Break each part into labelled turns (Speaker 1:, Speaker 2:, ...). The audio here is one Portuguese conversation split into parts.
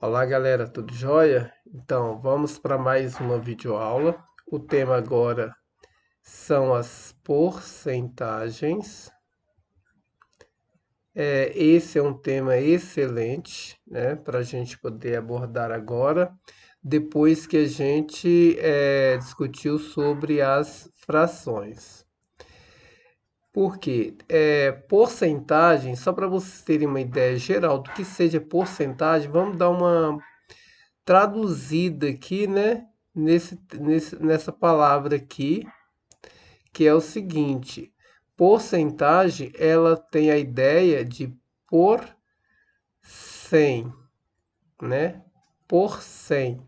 Speaker 1: Olá galera, tudo jóia? Então, vamos para mais uma videoaula. O tema agora são as porcentagens. Esse é um tema excelente, né, para a gente poder abordar agora, depois que a gente discutiu sobre as frações. Por quê? Porcentagem, só para vocês terem uma ideia geral do que seja porcentagem, vamos dar uma traduzida aqui, né, nessa palavra aqui, que é o seguinte: porcentagem, ela tem a ideia de por 100, né? Por 100,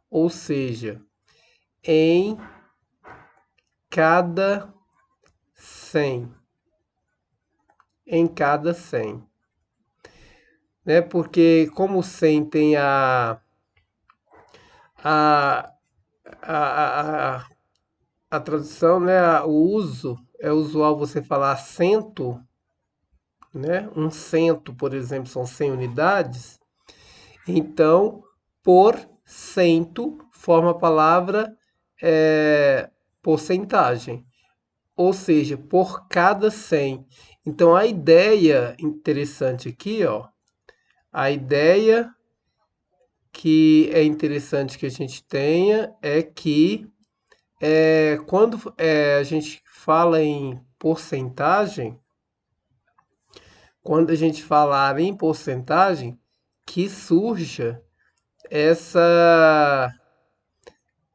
Speaker 1: ou seja, em cada 100, em cada 100, né? Porque como 100 tem a, a, a, a tradução, né? O uso, é usual você falar cento, né? Um cento, por exemplo, são 100 unidades. Então, por cento forma a palavra porcentagem, ou seja, por cada 100. Então, a ideia interessante aqui, ó, a ideia que é interessante que a gente tenha é que quando a gente fala em porcentagem, quando a gente falar em porcentagem, que surja essa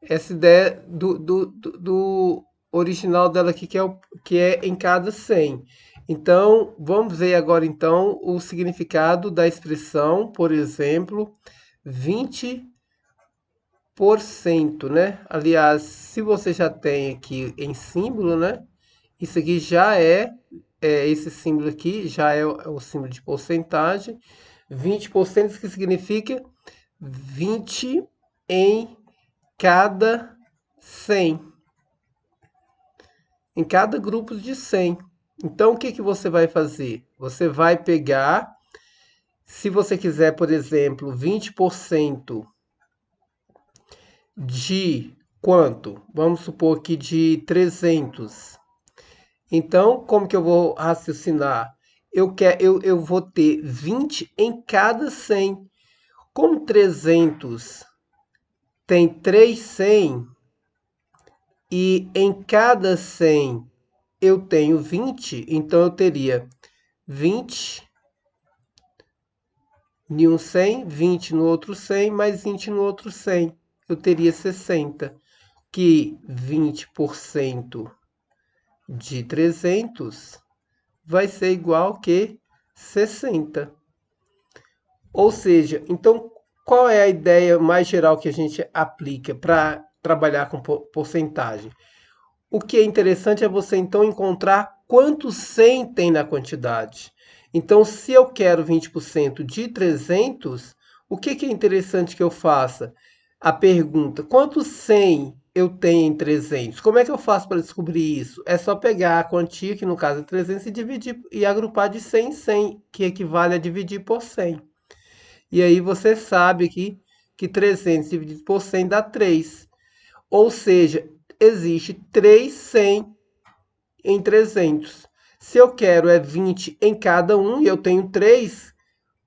Speaker 1: essa ideia do original dela aqui, que é em cada 100. Então, vamos ver agora então o significado da expressão, por exemplo, 20%, né? Aliás, se você já tem aqui em símbolo, né? Isso aqui já esse símbolo aqui já é o símbolo de porcentagem. 20% que significa 20 em cada 100, em cada grupo de 100. Então, o que que você vai fazer? Você vai pegar, se você quiser, por exemplo, 20% de quanto? Vamos supor que de 300. Então, como que eu vou raciocinar? Eu vou ter 20 em cada 100. Como 300 tem 3 100 e em cada 100 eu tenho 20, então eu teria 20 em um 100, 20 no outro 100, mais 20 no outro 100. Eu teria 60, que 20% de 300 vai ser igual que 60. Ou seja, então qual é a ideia mais geral que a gente aplica para trabalhar com porcentagem? O que é interessante é você então encontrar quantos 100 tem na quantidade. Então, se eu quero 20% de 300, o que é interessante que eu faça? A pergunta: quantos 100 eu tenho em 300? Como é que eu faço para descobrir isso? É só pegar a quantia, que no caso é 300, e dividir e agrupar de 100 em 100, que equivale a dividir por 100. E aí você sabe que 300 dividido por 100 dá 3. Ou seja, existe 3 100 em 300. Se eu quero 20 em cada um e eu tenho 3,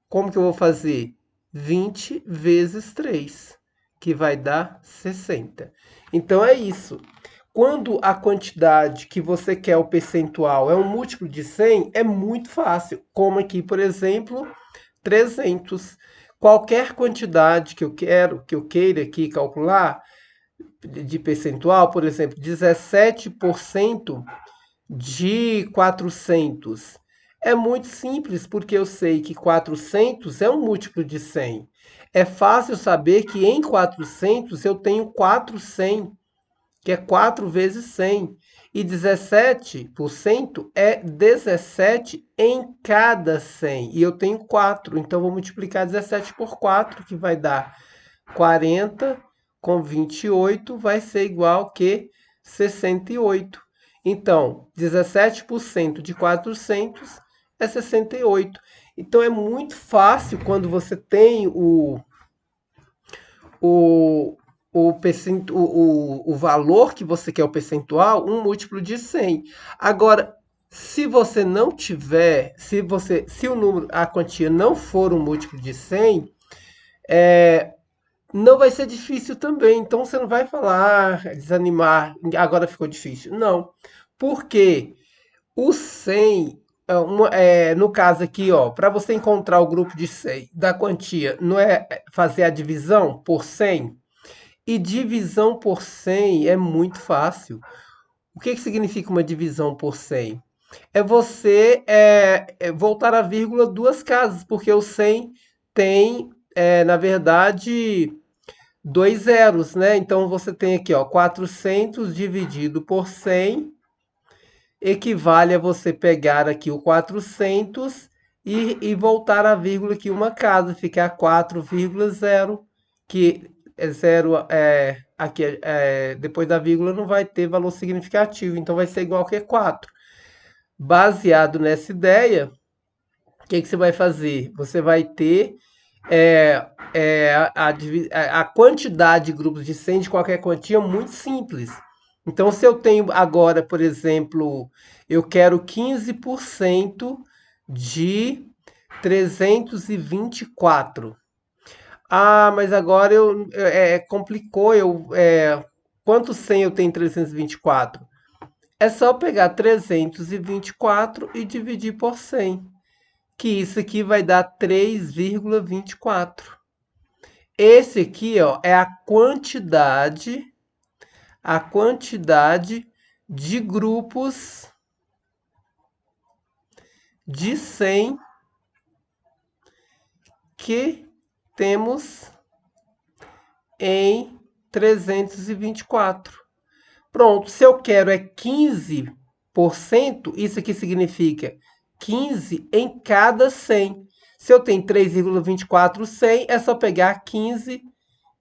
Speaker 1: como que eu vou fazer? 20 vezes 3, que vai dar 60. Então é isso. Quando a quantidade que você quer, o percentual, é um múltiplo de 100, é muito fácil. Como aqui, por exemplo, 300. Qualquer quantidade que eu queira aqui calcular de percentual, por exemplo, 17% de 400. É muito simples, porque eu sei que 400 é um múltiplo de 100. É fácil saber que em 400 eu tenho 400, que é 4 vezes 100. E 17% é 17 em cada 100. E eu tenho 4, então vou multiplicar 17 por 4, que vai dar 40 com 28 vai ser igual que 68. Então, 17% de 400 é 68. Então, é muito fácil quando você tem o, o valor que você quer, o percentual, um múltiplo de 100. Agora, se você não tiver, se o número, a quantia não for um múltiplo de 100, não vai ser difícil também. Então você não vai falar, desanimar, agora ficou difícil. Não, porque o 100, no caso aqui, ó, para você encontrar o grupo de 100 da quantia, não é fazer a divisão por 100? E divisão por 100 é muito fácil. O que significa uma divisão por 100? É você voltar a vírgula duas casas, porque o 100 tem, na verdade, dois zeros, né? Então você tem aqui, ó, 400 dividido por 100 equivale a você pegar aqui o 400 e voltar a vírgula aqui uma casa, ficar 4,0, que é zero, aqui depois da vírgula não vai ter valor significativo, então vai ser igual que 4. Baseado nessa ideia, o que você vai fazer? Você vai ter a quantidade de grupos de 100 de qualquer quantia muito simples. Então, se eu tenho agora, por exemplo, eu quero 15% de 324. Ah, mas agora complicou. Quanto 100 eu tenho em 324? É só pegar 324 e dividir por 100, que isso aqui vai dar 3,24. Esse aqui, ó, é a quantidade de grupos de 100 que temos em 324. Pronto, se eu quero 15%, isso aqui significa 15 em cada 100. Se eu tenho 3,24 100, é só pegar 15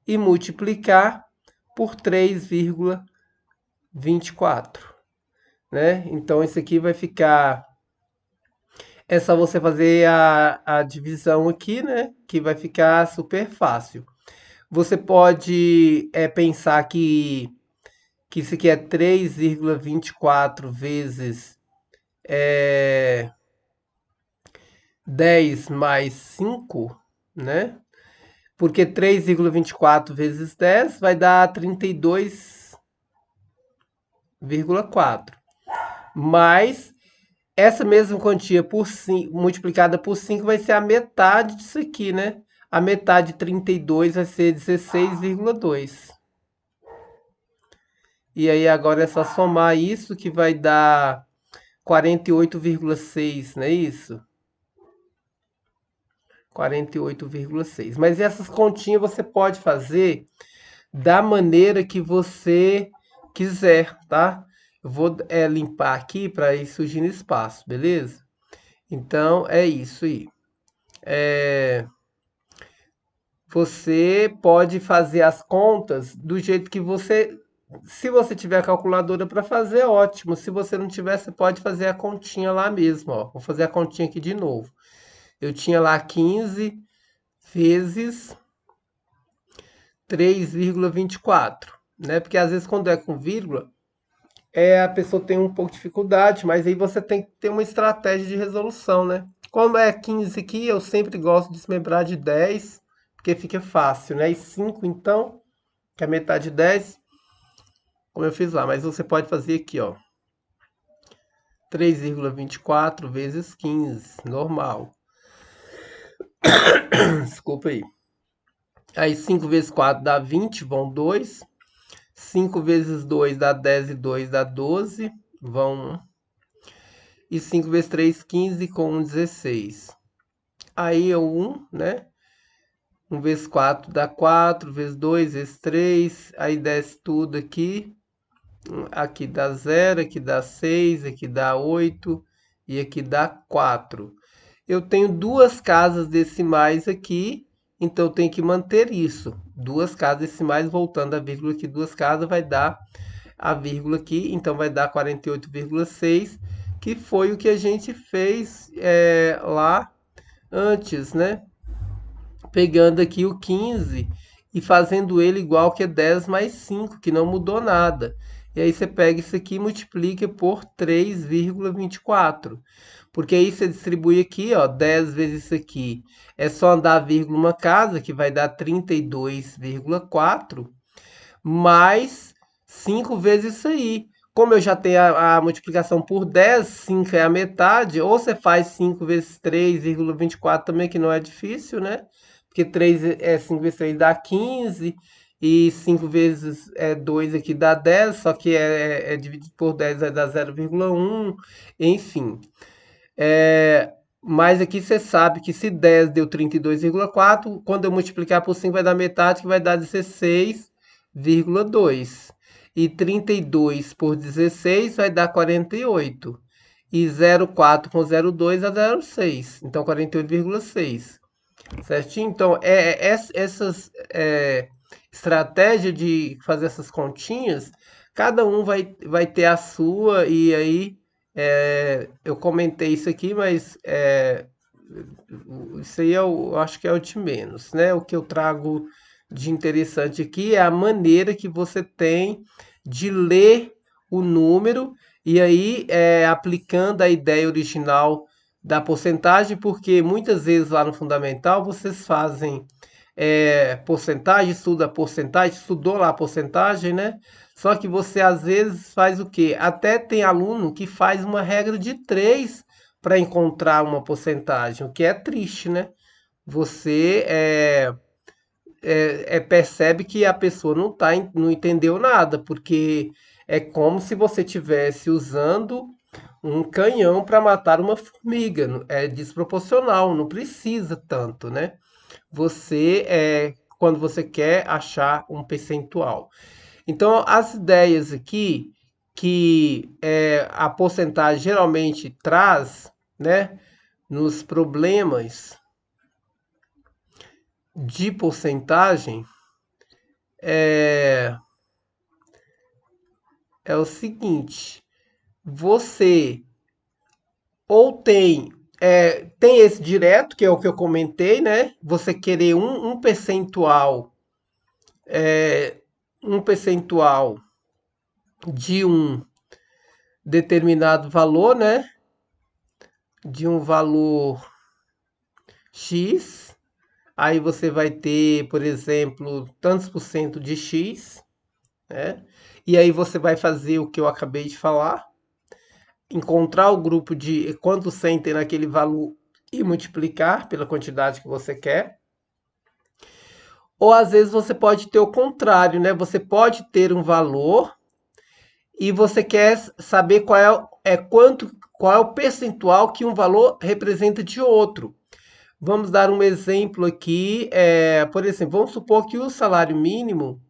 Speaker 1: e multiplicar por 3,24, né? Então isso aqui vai ficar, é só você fazer a divisão aqui, né? Que vai ficar super fácil. Você pode pensar que isso aqui é 3,24 vezes 10 mais 5, né? Porque 3,24 vezes 10 vai dar 32,4. Mas essa mesma quantia por 5, multiplicada por 5 vai ser a metade disso aqui, né? A metade de 32 vai ser 16,2. E aí agora é só somar isso que vai dar 48,6, não é isso? 48,6. Mas essas continhas você pode fazer da maneira que você quiser, tá? Eu vou limpar aqui para ir surgindo espaço, beleza? Então é isso aí. Você pode fazer as contas do jeito que você. Se você tiver a calculadora para fazer, ótimo. Se você não tiver, você pode fazer a continha lá mesmo, ó. Vou fazer a continha aqui de novo. Eu tinha lá 15 vezes 3,24, né? Porque às vezes quando é com vírgula, a pessoa tem um pouco de dificuldade, mas aí você tem que ter uma estratégia de resolução, né? Como é 15 aqui, eu sempre gosto de desmembrar de 10, porque fica fácil, né? E 5 então, que é metade de 10, como eu fiz lá. Mas você pode fazer aqui, ó. 3,24 vezes 15, normal. Desculpa aí. Aí 5 vezes 4 dá 20, vão 2. 5 vezes 2 dá 10 e 2 dá 12, vão 1. E 5 vezes 3, 15 com 1, 16. Aí é o 1, né? 1 vezes 4 dá 4, vezes 2, vezes 3. Aí desce tudo aqui. Aqui dá 0, aqui dá 6, aqui dá 8 e aqui dá 4. Eu tenho duas casas decimais aqui, então eu tenho que manter isso. Duas casas decimais, voltando a vírgula aqui, duas casas vai dar a vírgula aqui, então vai dar 48,6, que foi o que a gente fez lá antes, né? Pegando aqui o 15 e fazendo ele igual que é 10 mais 5, que não mudou nada. E aí você pega isso aqui e multiplica por 3,24. Porque aí você distribui aqui, ó, 10 vezes isso aqui. É só andar a vírgula uma casa, que vai dar 32,4 mais 5 vezes isso aí. Como eu já tenho a multiplicação por 10, 5 é a metade, ou você faz 5 vezes 3,24 também, que não é difícil, né? Porque 5 vezes 3 dá 15, e 5 vezes 2 aqui dá 10, só que é dividido por 10 vai dar 0,1, enfim. Mas aqui você sabe que se 10 deu 32,4, quando eu multiplicar por 5 vai dar metade, que vai dar 16,2. E 32 por 16 vai dar 48. E 0,4 com 0,2 dá 0,6. Então 48,6. Certinho? Então, essas estratégias de fazer essas continhas, cada um vai ter a sua, e aí eu comentei isso aqui, mas isso aí eu acho que é o de menos, né? O que eu trago de interessante aqui é a maneira que você tem de ler o número e aí aplicando a ideia original da porcentagem, porque muitas vezes lá no fundamental vocês fazem porcentagem, estuda porcentagem, estudou lá a porcentagem, né? Só que você às vezes faz o quê? Até tem aluno que faz uma regra de 3 para encontrar uma porcentagem, o que é triste, né? Você percebe que a pessoa não entendeu nada, porque é como se você estivesse usando um canhão para matar uma formiga. É desproporcional, não precisa tanto, né? Quando você quer achar um percentual. Então, as ideias aqui que a porcentagem geralmente traz, né, nos problemas de porcentagem é, é o seguinte: você ou tem esse direto, que é o que eu comentei, né? Você querer um percentual de um determinado valor, né? De um valor X. Aí você vai ter, por exemplo, tantos por cento de X, né? E aí você vai fazer o que eu acabei de falar, encontrar o grupo de quanto 100 tem naquele valor e multiplicar pela quantidade que você quer. Ou às vezes você pode ter o contrário, né? Você pode ter um valor e você quer saber qual é o percentual que um valor representa de outro. Vamos dar um exemplo aqui. Por exemplo, vamos supor que o salário mínimo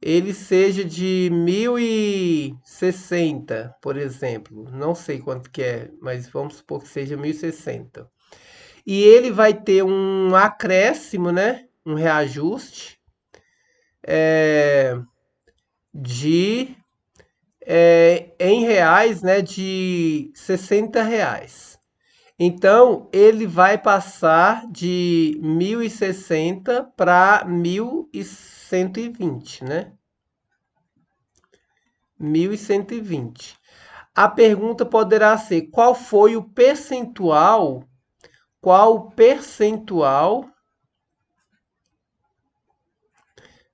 Speaker 1: ele seja de 1.060, por exemplo. Não sei quanto que é, mas vamos supor que seja 1.060. E ele vai ter um acréscimo, né? Um reajuste de em reais, né? De R$ 60. Então, ele vai passar de 1.060 para 1.120, né? 1.120. A pergunta poderá ser: qual o percentual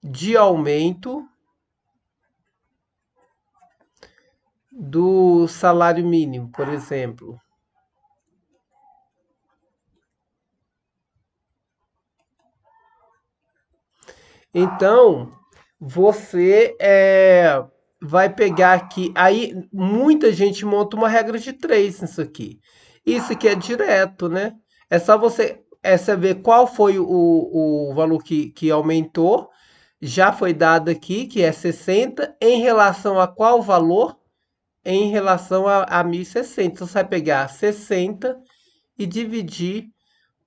Speaker 1: de aumento do salário mínimo, por exemplo? Então, você vai pegar aqui. Aí, muita gente monta uma regra de 3 nisso aqui. Isso aqui é direto, né? É só você ver qual foi o valor que aumentou. Já foi dado aqui, que é 60, em relação a qual valor? Em relação a 1.060. Então, você vai pegar 60 e dividir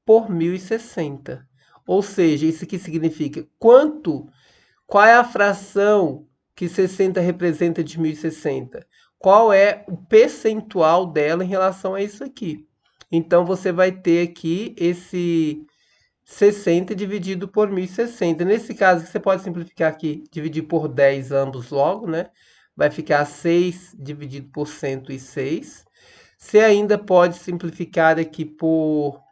Speaker 1: por 1.060. Ou seja, isso aqui significa qual é a fração que 60 representa de 1.060? Qual é o percentual dela em relação a isso aqui? Então, você vai ter aqui 60 dividido por 1060. Nesse caso, você pode simplificar aqui, dividir por 10 ambos logo, né? Vai ficar 6 dividido por 106. Você ainda pode simplificar aqui por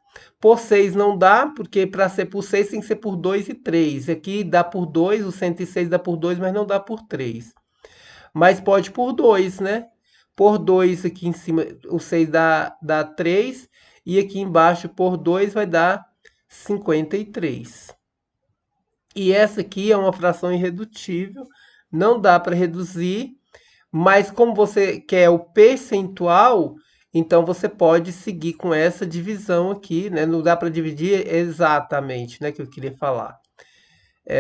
Speaker 1: 6 não dá, porque para ser por 6 tem que ser por 2 e 3. Aqui dá por 2, o 106 dá por 2, mas não dá por 3. Mas pode por 2, né? Por 2 aqui em cima, o 6 dá 3. E aqui embaixo por 2 vai dar 53. E essa aqui é uma fração irredutível. Não dá para reduzir. Mas como você quer o percentual, então você pode seguir com essa divisão aqui, né? Não dá para dividir exatamente, né? Que eu queria falar.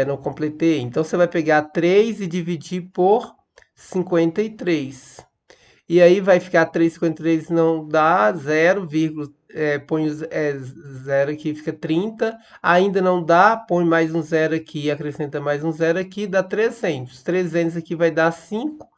Speaker 1: Não completei. Então você vai pegar 3 e dividir por 53. E aí vai ficar 3,53 não dá, 0, põe o 0 aqui, fica 30. Ainda não dá, põe mais um 0 aqui, acrescenta mais um 0 aqui, dá 300. 300 aqui vai dar 5,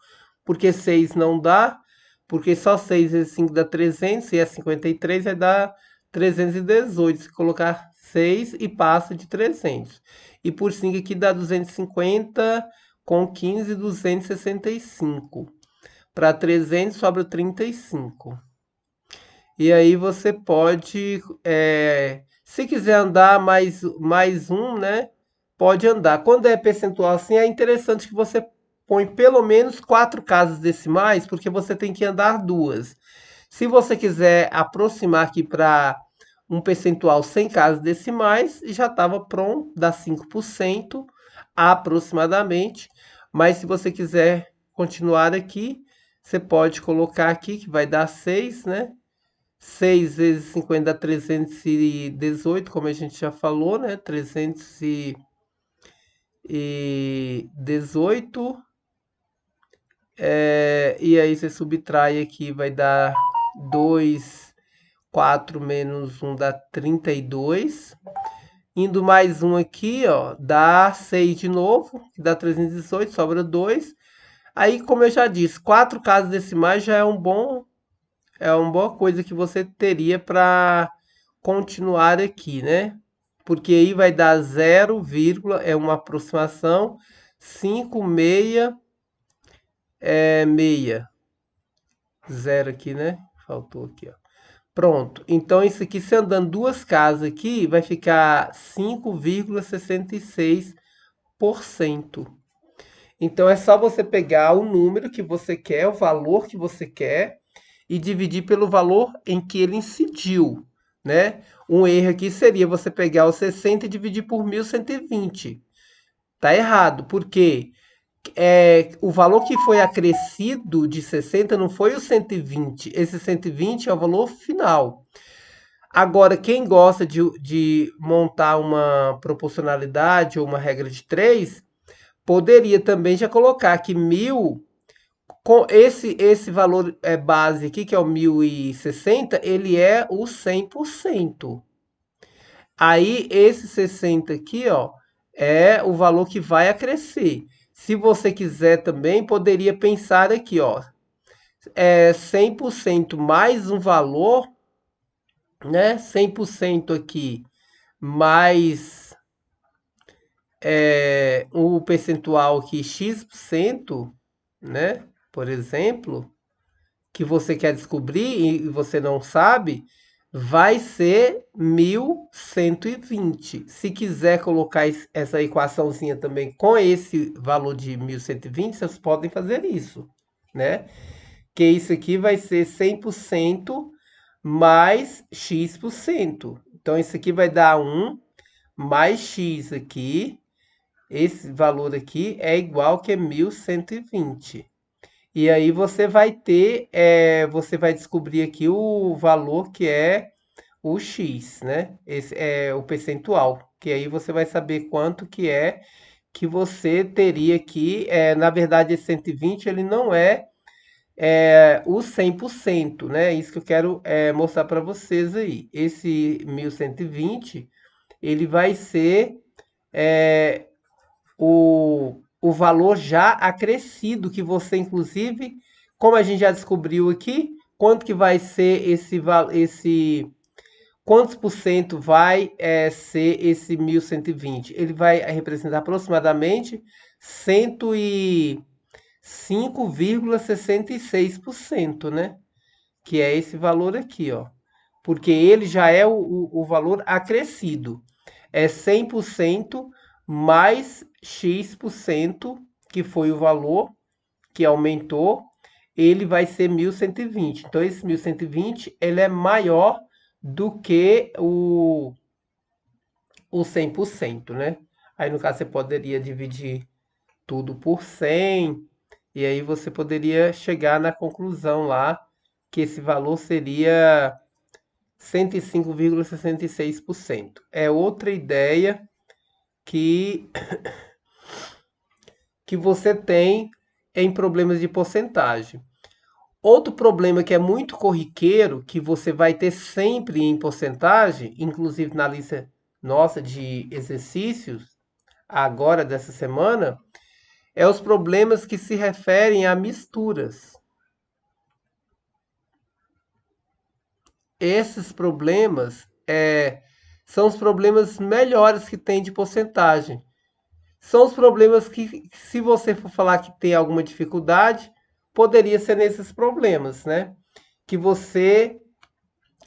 Speaker 1: porque 6 não dá, porque só 6 vezes 5 dá 300, e é 53 vai dar 318. Se colocar 6 e passa de 300. E por 5 aqui dá 250, com 15, 265. Para 300 sobra 35. E aí você pode, se quiser andar mais um, né? Pode andar. Quando é percentual assim, é interessante que você põe pelo menos 4 casas decimais, porque você tem que andar duas. Se você quiser aproximar aqui para um percentual sem casas decimais, já estava pronto, dá 5% aproximadamente. Mas se você quiser continuar aqui, você pode colocar aqui que vai dar 6, né? 6 vezes 50 dá 318, como a gente já falou, né? 318. E aí você subtrai aqui, vai dar 2, 4 menos 1 dá 32. Indo mais um aqui, ó, dá 6 de novo, que dá 318, sobra 2. Aí, como eu já disse, 4 casas decimais já é uma boa coisa que você teria para continuar aqui, né? Porque aí vai dar 0, é uma aproximação, 5, meia, meia. 0 aqui, né? Faltou aqui, ó. Pronto. Então, isso aqui, se andando duas casas aqui, vai ficar 5,66%. Então, é só você pegar o número que você quer, o valor que você quer, e dividir pelo valor em que ele incidiu, né? Um erro aqui seria você pegar o 60 e dividir por 1.120. Tá errado, porque o valor que foi acrescido de 60 não foi o 120. Esse 120 é o valor final. Agora, quem gosta de montar uma proporcionalidade ou uma regra de 3, poderia também já colocar que 1.000, com esse valor base aqui, que é o 1.060, ele é o 100%. Aí, esse 60 aqui, ó, é o valor que vai acrescer. Se você quiser também, poderia pensar aqui, ó, 100% mais um valor, né? 100% aqui mais o percentual aqui, X%, né? Por exemplo, que você quer descobrir e você não sabe, vai ser 1.120. Se quiser colocar essa equaçãozinha também com esse valor de 1.120, vocês podem fazer isso, né? Que isso aqui vai ser 100% mais X%. Então, isso aqui vai dar 1 mais X aqui. Esse valor aqui é igual que é 1.120. E aí você vai ter, você vai descobrir aqui o valor que é o X, né? Esse é o percentual, que aí você vai saber quanto que é que você teria aqui. Na verdade, esse 120 ele não o 100%, né? Isso que eu quero mostrar para vocês aí. Esse 1.120 ele vai ser o valor já acrescido que você, inclusive, como a gente já descobriu aqui, quanto que vai ser esse quantos por cento vai ser esse 1.120? Ele vai representar aproximadamente 105,66%, né? Que é esse valor aqui, ó. Porque ele já é o valor acrescido. É 100% mais X%, que foi o valor que aumentou, ele vai ser 1.120. Então, esse 1.120 ele é maior do que o 100%, né? Aí, no caso, você poderia dividir tudo por 100, e aí você poderia chegar na conclusão lá que esse valor seria 105,66%. É outra ideia que, que você tem em problemas de porcentagem. Outro problema que é muito corriqueiro, que você vai ter sempre em porcentagem, inclusive na lista nossa de exercícios, agora dessa semana, é os problemas que se referem a misturas. Esses problemas são os problemas melhores que tem de porcentagem. São os problemas que, se você for falar que tem alguma dificuldade, poderia ser nesses problemas, né? Que você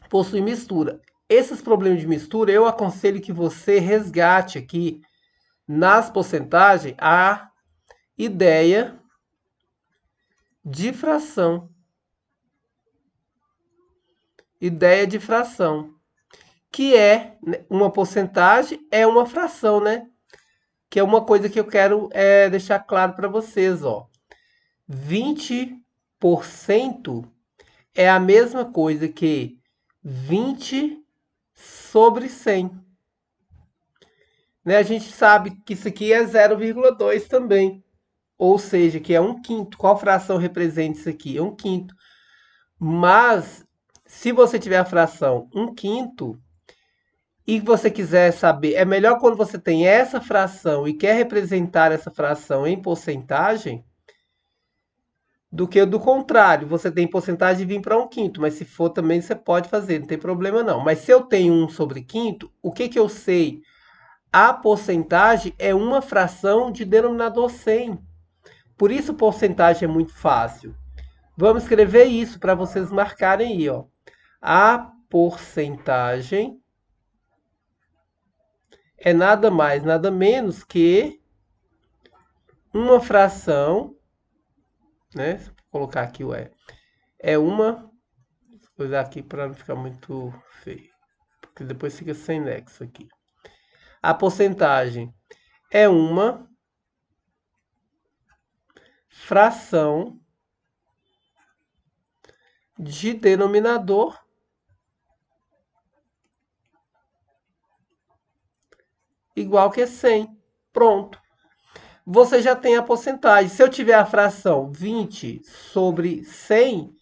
Speaker 1: possui mistura. Esses problemas de mistura, eu aconselho que você resgate aqui nas porcentagens a ideia de fração. Ideia de fração. Que é uma porcentagem, é uma fração, né? Que é uma coisa que eu quero deixar claro para vocês, ó. 20% é a mesma coisa que 20 sobre 100. Né? A gente sabe que isso aqui é 0,2 também. Ou seja, que é um quinto. Qual fração representa isso aqui? É um quinto. Mas, se você tiver a fração um quinto, e você quiser saber, é melhor quando você tem essa fração e quer representar essa fração em porcentagem, do que do contrário. Você tem porcentagem de vir para um quinto, mas se for também você pode fazer, não tem problema não. Mas se eu tenho 1 sobre quinto, o que que eu sei? A porcentagem é uma fração de denominador 100. Por isso porcentagem é muito fácil. Vamos escrever isso para vocês marcarem aí, ó. A porcentagem é nada mais, nada menos que uma fração, né? Vou colocar aqui o é uma, vou usar aqui para não ficar muito feio, porque depois fica sem nexo aqui. A porcentagem é uma fração de denominador igual que 100. Pronto. Você já tem a porcentagem. Se eu tiver a fração 20 sobre 100,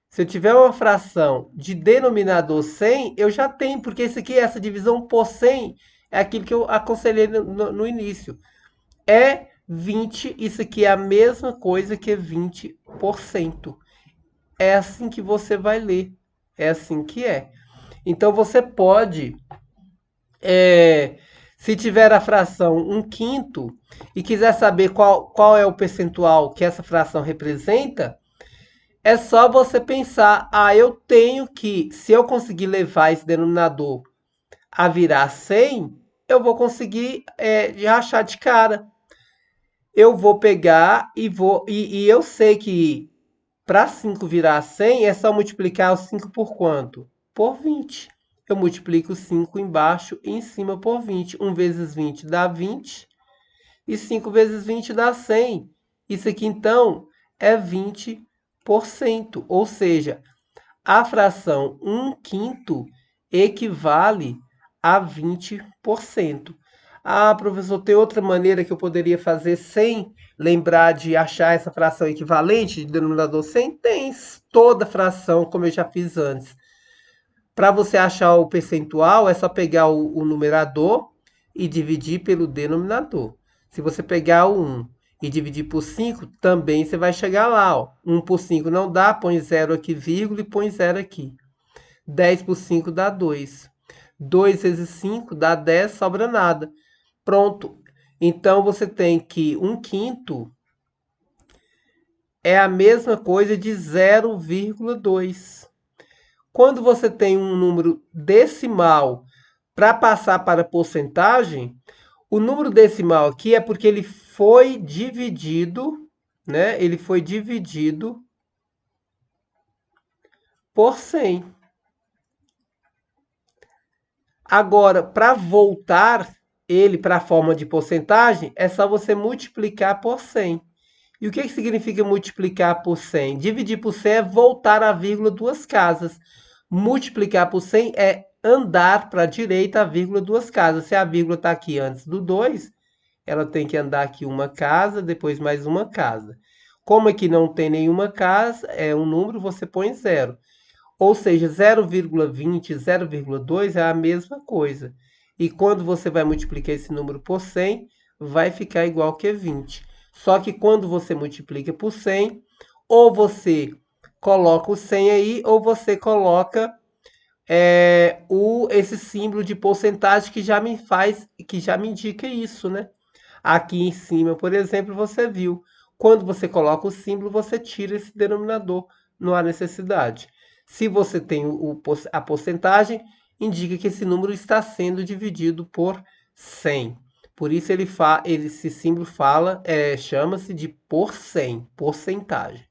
Speaker 1: se eu tiver uma fração de denominador 100, eu já tenho, porque isso aqui, essa divisão por 100, é aquilo que eu aconselhei no início. É 20, isso aqui é a mesma coisa que 20%. É assim que você vai ler. É assim que é. Então você pode, se tiver a fração um quinto e quiser saber qual é o percentual que essa fração representa, é só você pensar, eu tenho que, se eu conseguir levar esse denominador a virar 100, eu vou conseguir rachar de cara. Eu vou pegar e eu sei que para 5 virar 100 é só multiplicar o 5 por quanto? Por 20. Eu multiplico 5 embaixo e em cima por 20. 1 vezes 20 dá 20. E 5 vezes 20 dá 100. Isso aqui, então, é 20%. Ou seja, a fração 1 quinto equivale a 20%. Professor, tem outra maneira que eu poderia fazer sem lembrar de achar essa fração equivalente de denominador 100? Tem toda fração, como eu já fiz antes. Para você achar o percentual, é só pegar o numerador e dividir pelo denominador. Se você pegar o 1 e dividir por 5, também você vai chegar lá. Ó. 1 por 5 não dá, põe 0 aqui, vírgula, e põe 0 aqui. 10 por 5 dá 2. 2 vezes 5 dá 10, sobra nada. Pronto. Então você tem que 1/5 é a mesma coisa de 0,2. Quando você tem um número decimal para passar para porcentagem, o número decimal aqui é porque ele foi dividido, né? Ele foi dividido por 100. Agora, para voltar ele para a forma de porcentagem, é só você multiplicar por 100. E o que significa multiplicar por 100? Dividir por 100 é voltar a vírgula duas casas. Multiplicar por 100 é andar para a direita a vírgula duas casas. Se a vírgula está aqui antes do 2, ela tem que andar aqui uma casa, depois mais uma casa. Como aqui não tem nenhuma casa, é um número, você põe zero. Ou seja, 0,20, 0,2 é a mesma coisa. E quando você vai multiplicar esse número por 100, vai ficar igual que 20. Só que quando você multiplica por 100, ou você coloca o 100 aí, ou você coloca esse símbolo de porcentagem que já me indica isso, né? Aqui em cima, por exemplo, você viu. Quando você coloca o símbolo, você tira esse denominador. Não há necessidade. Se você tem a porcentagem, indica que esse número está sendo dividido por 100. Por isso esse símbolo chama-se de por 100, porcentagem.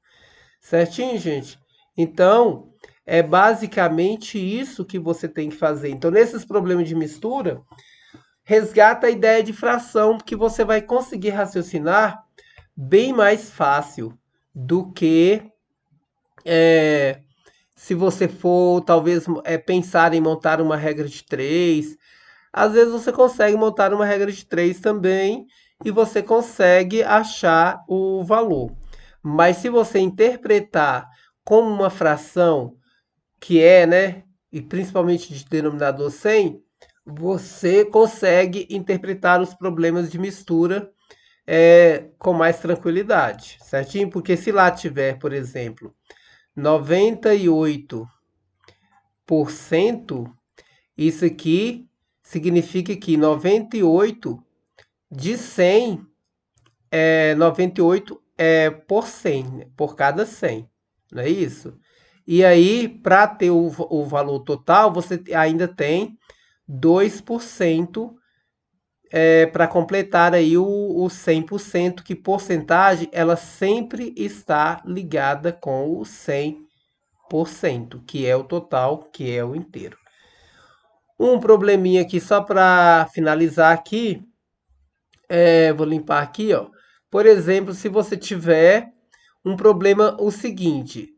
Speaker 1: Certinho, gente? Então, é basicamente isso que você tem que fazer. Então, nesses problemas de mistura, resgata a ideia de fração que você vai conseguir raciocinar bem mais fácil do que se você for talvez pensar em montar uma regra de 3. Às vezes você consegue montar uma regra de 3 também e você consegue achar o valor. Mas se você interpretar como uma fração que é, né, e principalmente de denominador 100, você consegue interpretar os problemas de mistura com mais tranquilidade, certinho? Porque se lá tiver, por exemplo, 98%, isso aqui significa que 98 de 100 98 por 100, né? Por cada 100, não é isso? E aí, para ter o valor total, você ainda tem 2% para completar aí o 100%, que porcentagem ela sempre está ligada com o 100%, que é o total, que é o inteiro. Um probleminha aqui só para finalizar aqui, vou limpar aqui, ó. Por exemplo, se você tiver um problema, o seguinte,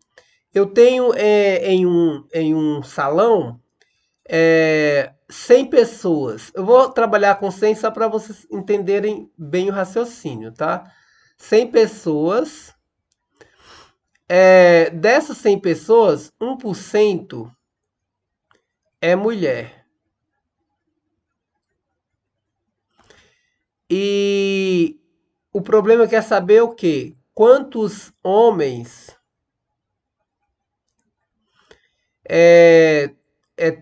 Speaker 1: eu tenho em um salão 100 pessoas. Eu vou trabalhar com 100 só para vocês entenderem bem o raciocínio, tá? 100 pessoas. Dessas 100 pessoas, 1% é mulher. E o problema quer saber o quê? Quantos homens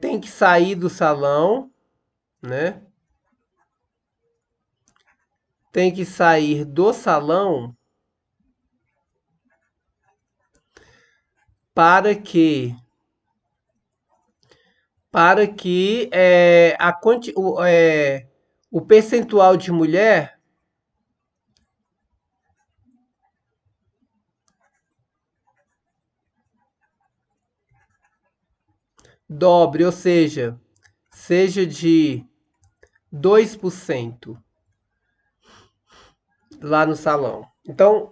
Speaker 1: tem que sair do salão, né? Tem que sair do salão para que o percentual de mulher dobre, ou seja de 2% lá no salão. Então,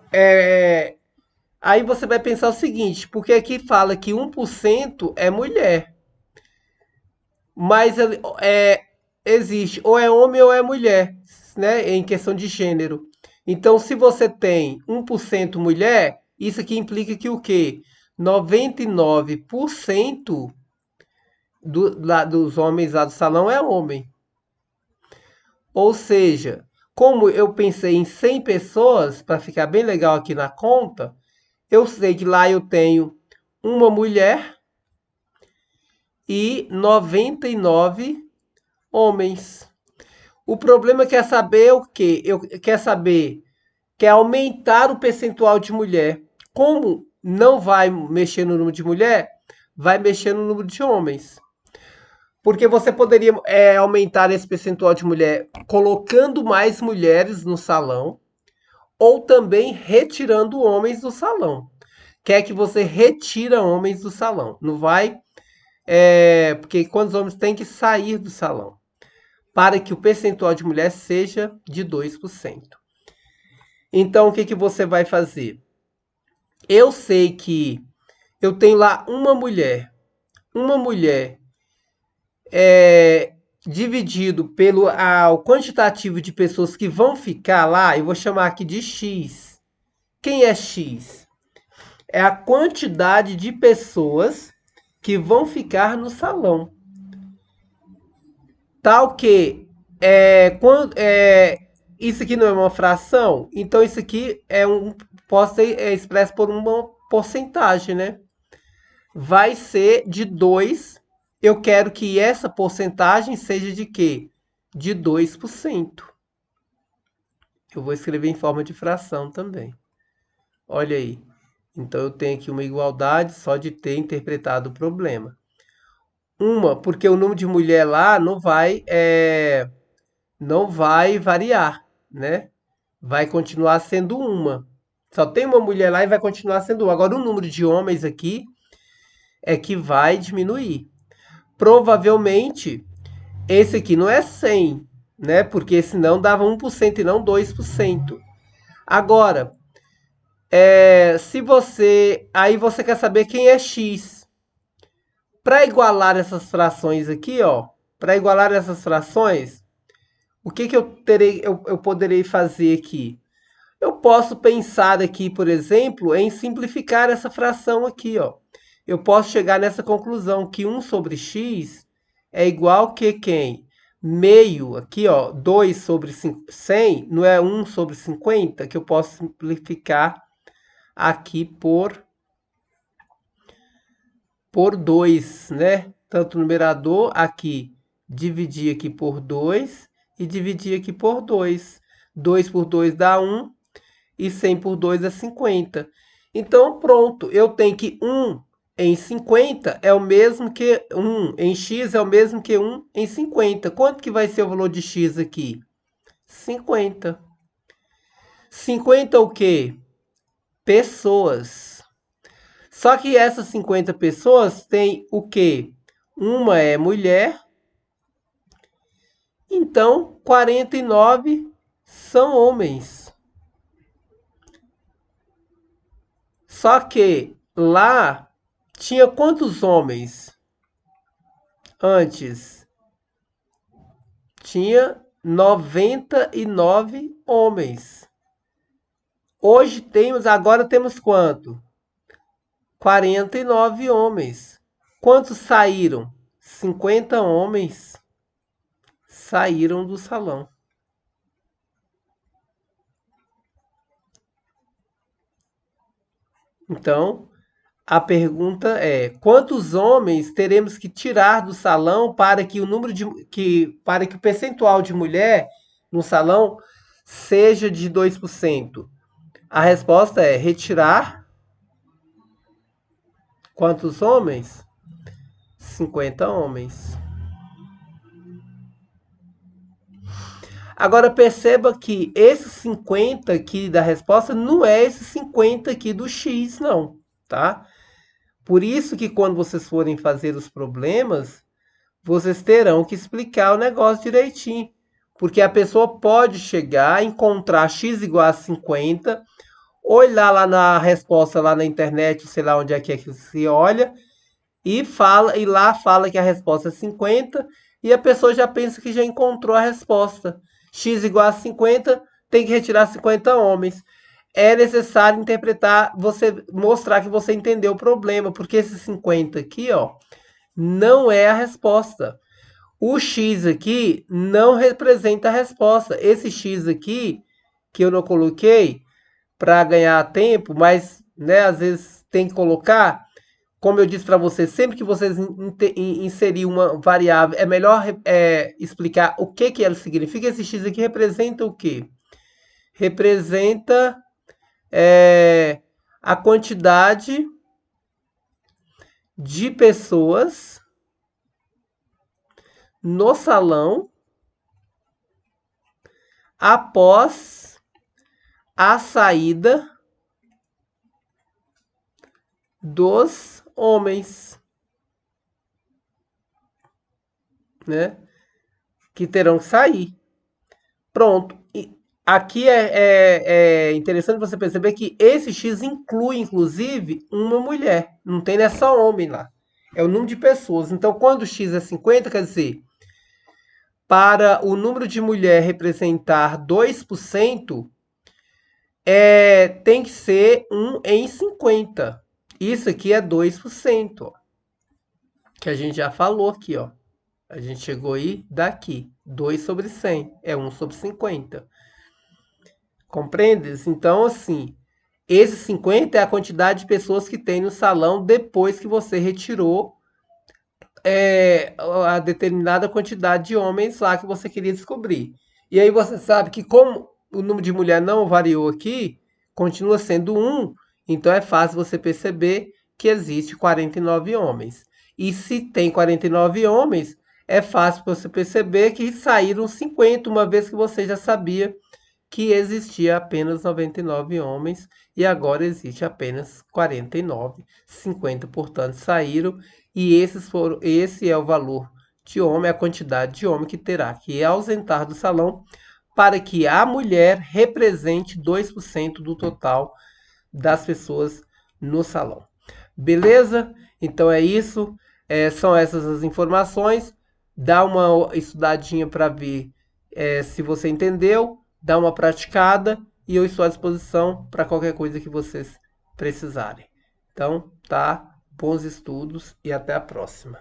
Speaker 1: aí você vai pensar o seguinte, porque aqui fala que 1% é mulher, mas existe ou é homem ou é mulher, né, em questão de gênero. Então, se você tem 1% mulher, isso aqui implica que o quê? 99% dos homens lá do salão é homem. Ou seja, como eu pensei em 100 pessoas, para ficar bem legal aqui na conta, eu sei que lá eu tenho uma mulher e 99 homens. O problema quer saber o quê? Quer aumentar o percentual de mulher. Como não vai mexer no número de mulher, vai mexer no número de homens. Porque você poderia aumentar esse percentual de mulher colocando mais mulheres no salão ou também retirando homens do salão. Quer que você retira homens do salão. Não vai, porque quando os homens têm que sair do salão para que o percentual de mulher seja de 2%. Então, o que, que você vai fazer? Eu sei que eu tenho lá uma mulher. Uma mulher dividido pelo o quantitativo de pessoas que vão ficar lá, eu vou chamar aqui de X. Quem é X? É a quantidade de pessoas que vão ficar no salão. Tal que isso aqui não é uma fração, então isso aqui pode ser expresso por uma porcentagem, né? Vai ser de 2. Eu quero que essa porcentagem seja de quê? De 2%. Eu vou escrever em forma de fração também. Olha aí. Então eu tenho aqui uma igualdade só de ter interpretado o problema. Porque o número de mulher lá não vai variar, né? Vai continuar sendo uma. Só tem uma mulher lá e vai continuar sendo uma. Agora o número de homens aqui é que vai diminuir. Provavelmente esse aqui não é 100, né? Porque senão dava 1% e não 2%. Agora, aí você quer saber quem é X. Para igualar essas frações aqui, ó, para igualar essas frações, o que eu poderei fazer aqui? Eu posso pensar aqui, por exemplo, em simplificar essa fração aqui, ó. Eu posso chegar nessa conclusão que 1 sobre x é igual que quem? Meio, aqui, ó, 2 sobre 100, não é 1 sobre 50, que eu posso simplificar aqui por 2, né? Tanto o numerador aqui, dividir aqui por 2 e dividir aqui por 2. 2 por 2 dá 1 e 100 por 2 é 50. Então, pronto, eu tenho que 1 em 50 é o mesmo que 1 em x é o mesmo que 1 em 50. Quanto que vai ser o valor de x aqui? 50. 50 o quê? Pessoas. Só que essas 50 pessoas têm o quê? Uma é mulher, então 49 são homens. Só que lá tinha quantos homens antes? Tinha 99 homens. Agora temos quanto? 49 homens. Quantos saíram? 50 homens saíram do salão. Então, a pergunta é: quantos homens teremos que tirar do salão para que para que o percentual de mulher no salão seja de 2%? A resposta é retirar quantos homens? 50 homens. Agora perceba que esse 50 aqui da resposta não é esse 50 aqui do X, não, tá? Por isso que quando vocês forem fazer os problemas, vocês terão que explicar o negócio direitinho. Porque a pessoa pode chegar, encontrar x igual a 50, olhar lá na resposta lá na internet, sei lá onde é que se olha, e lá fala que a resposta é 50, e a pessoa já pensa que já encontrou a resposta. X igual a 50, tem que retirar 50 homens. É necessário interpretar, você mostrar que você entendeu o problema, porque esse 50 aqui, ó, não é a resposta. O X aqui não representa a resposta. Esse X aqui, que eu não coloquei para ganhar tempo, mas né, às vezes tem que colocar. como eu disse para vocês, sempre que vocês inserir uma variável, é melhor explicar o que ela significa. Esse x aqui representa o quê? Representa a quantidade de pessoas no salão após a saída dos homens, né? Que terão que sair. Pronto. E aqui é interessante você perceber que esse X inclui, inclusive, uma mulher. Não tem só homem lá. É o número de pessoas. Então, quando o X é 50, quer dizer, para o número de mulher representar 2%, tem que ser 1 em 50. Isso aqui é 2%, ó, que a gente já falou aqui, ó. A gente chegou aí daqui. 2 sobre 100 é 1 sobre 50. Compreendes? Então, assim, esse 50 é a quantidade de pessoas que tem no salão depois que você retirou a determinada quantidade de homens lá que você queria descobrir. E aí você sabe que como o número de mulher não variou aqui, continua sendo 1, então é fácil você perceber que existe 49 homens. E se tem 49 homens, é fácil você perceber que saíram 50, uma vez que você já sabia que existia apenas 99 homens e agora existe apenas 49. 50, portanto, saíram e esse é o valor de homem, a quantidade de homem que terá que ausentar do salão para que a mulher represente 2% do total das pessoas no salão. Beleza? Então é isso. São essas as informações. Dá uma estudadinha para ver se você entendeu. Dá uma praticada e eu estou à disposição para qualquer coisa que vocês precisarem. Então, tá? Bons estudos e até a próxima.